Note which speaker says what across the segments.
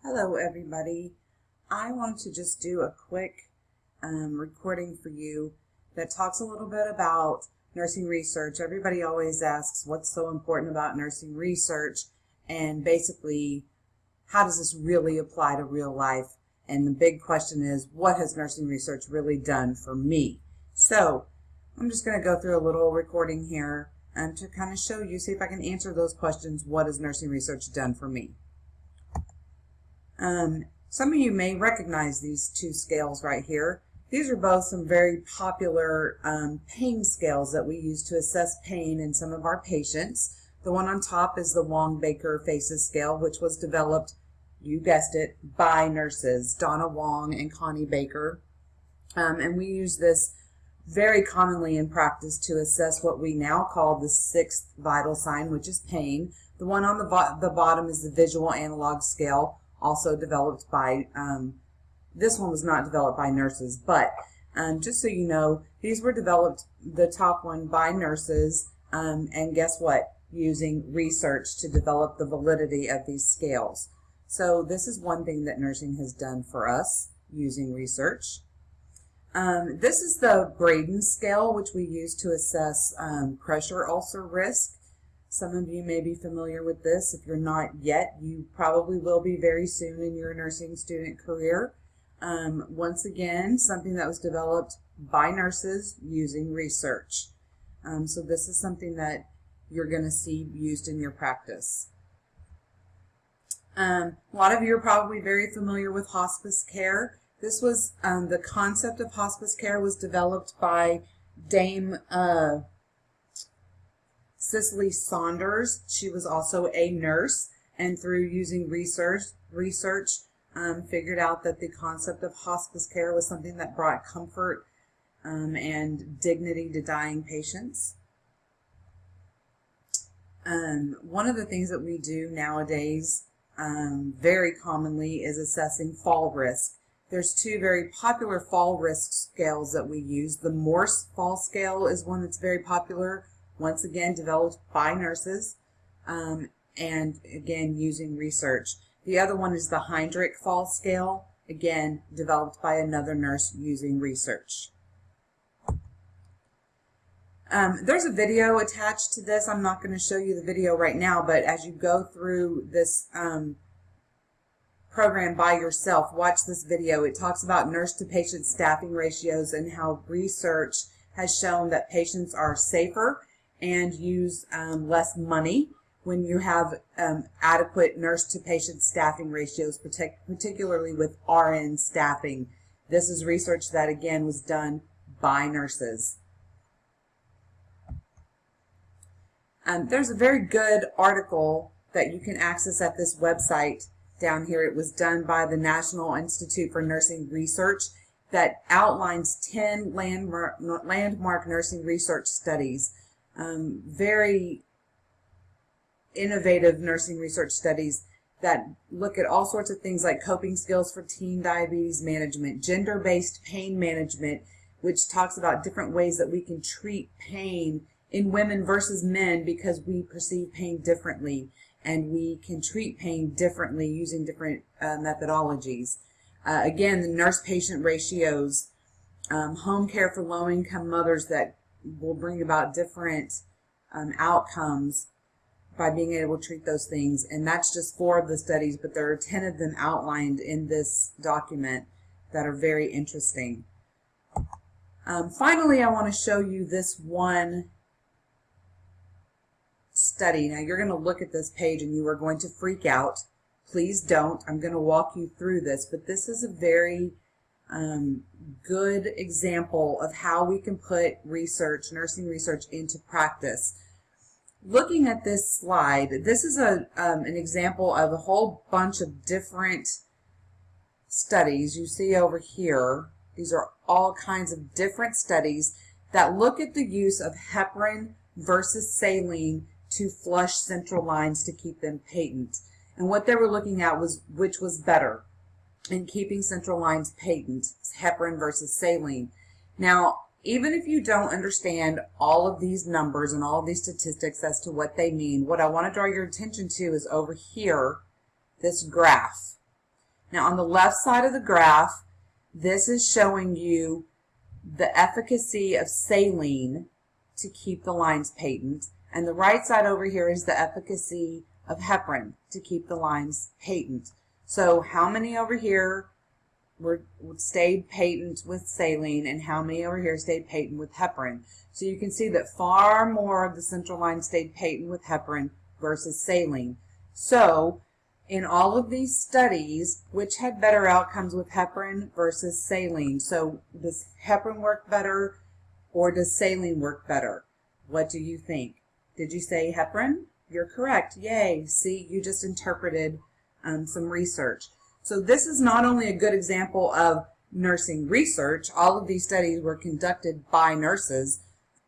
Speaker 1: Hello everybody. I want to just do a quick recording for you that talks a little bit about nursing research. Everybody always asks what's so important about nursing research, and basically how does this really apply to real life? And the big question is, what has nursing research really done for me? So I'm just going to go through a little recording here to kind of show you, see if I can answer those questions. What has nursing research done for me? Some of you may recognize these two scales right here. These are both some very popular pain scales that we use to assess pain in some of our patients. The one on top is the Wong-Baker FACES scale, which was developed, you guessed it, by nurses, Donna Wong and Connie Baker. And we use this very commonly in practice to assess what we now call the sixth vital sign, which is pain. The one on the bottom is the visual analog scale, also developed by, this one was not developed by nurses, but just so you know, these were developed, the top one, by nurses, and guess what? Using research to develop the validity of these scales. So this is one thing that nursing has done for us, using research. This is the Braden scale, which we use to assess pressure ulcer risk. Some of you may be familiar with this. If you're not yet, you probably will be very soon in your nursing student career. Once again, something that was developed by nurses using research. So this is something that you're going to see used in your practice. A lot of you are probably very familiar with hospice care. This was, the concept of hospice care was developed by Dame Cicely Saunders. She was also a nurse, and through using research figured out that the concept of hospice care was something that brought comfort and dignity to dying patients. One of the things that we do nowadays very commonly is assessing fall risk. There's two very popular fall risk scales that we use. The Morse fall scale is one that's very popular, once again developed by nurses, and again using research. The other one is the Heinrich fall scale, again developed by another nurse using research. There's a video attached to this. I'm not going to show you the video right now, but as you go through this program by yourself, watch this video. It talks about nurse to patient staffing ratios and how research has shown that patients are safer and use less money when you have adequate nurse-to-patient staffing ratios, particularly with RN staffing. This is research that, again, was done by nurses. There's a very good article that you can access at this website down here. It was done by the National Institute for Nursing Research that outlines 10 landmark nursing research studies. Very innovative nursing research studies that look at all sorts of things like coping skills for teen diabetes management, gender-based pain management, which talks about different ways that we can treat pain in women versus men because we perceive pain differently, and we can treat pain differently using different methodologies. Again, the nurse-patient ratios, home care for low-income mothers that will bring about different outcomes by being able to treat those things. And that's just 4 of the studies, but there are 10 of them outlined in this document that are very interesting. Finally, I want to show you this one study. Now, you're going to look at this page and you are going to freak out. Please don't. I'm going to walk you through this, but this is a very good example of how we can put research, nursing research, into practice. Looking at this slide, this is an example of a whole bunch of different studies. You see over here, these are all kinds of different studies that look at the use of heparin versus saline to flush central lines to keep them patent. And what they were looking at was which was better in keeping central lines patent, heparin versus saline. Now, even if you don't understand all of these numbers and all of these statistics as to what they mean, what I want to draw your attention to is over here, this graph. Now on the left side of the graph, this is showing you the efficacy of saline to keep the lines patent, and the right side over here is the efficacy of heparin to keep the lines patent. So how many over here stayed patent with saline, and how many over here stayed patent with heparin? So you can see that far more of the central line stayed patent with heparin versus saline. So in all of these studies, which had better outcomes with heparin versus saline? So does heparin work better or does saline work better? What do you think? Did you say heparin? You're correct. Yay. See, you just interpreted some research. So this is not only a good example of nursing research. All of these studies were conducted by nurses,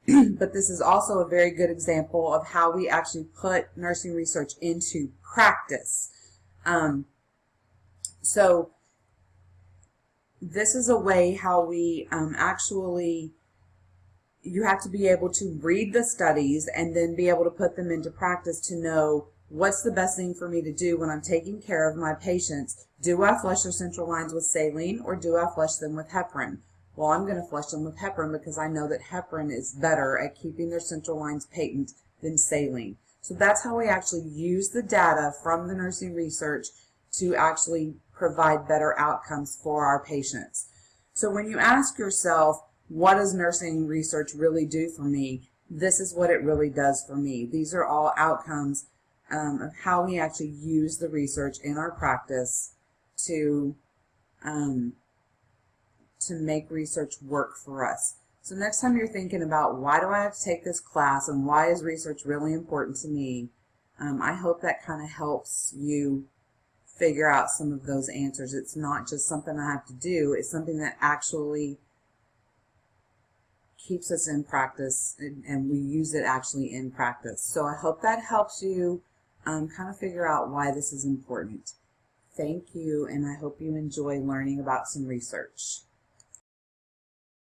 Speaker 1: but this is also a very good example of how we actually put nursing research into practice. So this is a way how we actually, you have to be able to read the studies and then be able to put them into practice to know what's the best thing for me to do when I'm taking care of my patients. Do I flush their central lines with saline or do I flush them with heparin? Well, I'm going to flush them with heparin because I know that heparin is better at keeping their central lines patent than saline. So that's how we actually use the data from the nursing research to actually provide better outcomes for our patients. So when you ask yourself, what does nursing research really do for me? This is what it really does for me. These are all outcomes of how we actually use the research in our practice to make research work for us. So next time you're thinking about why do I have to take this class and why is research really important to me, I hope that kind of helps you figure out some of those answers. It's not just something I have to do, it's something that actually keeps us in practice and we use it actually in practice. So I hope that helps you kind of figure out why this is important. Thank you, and I hope you enjoy learning about some research.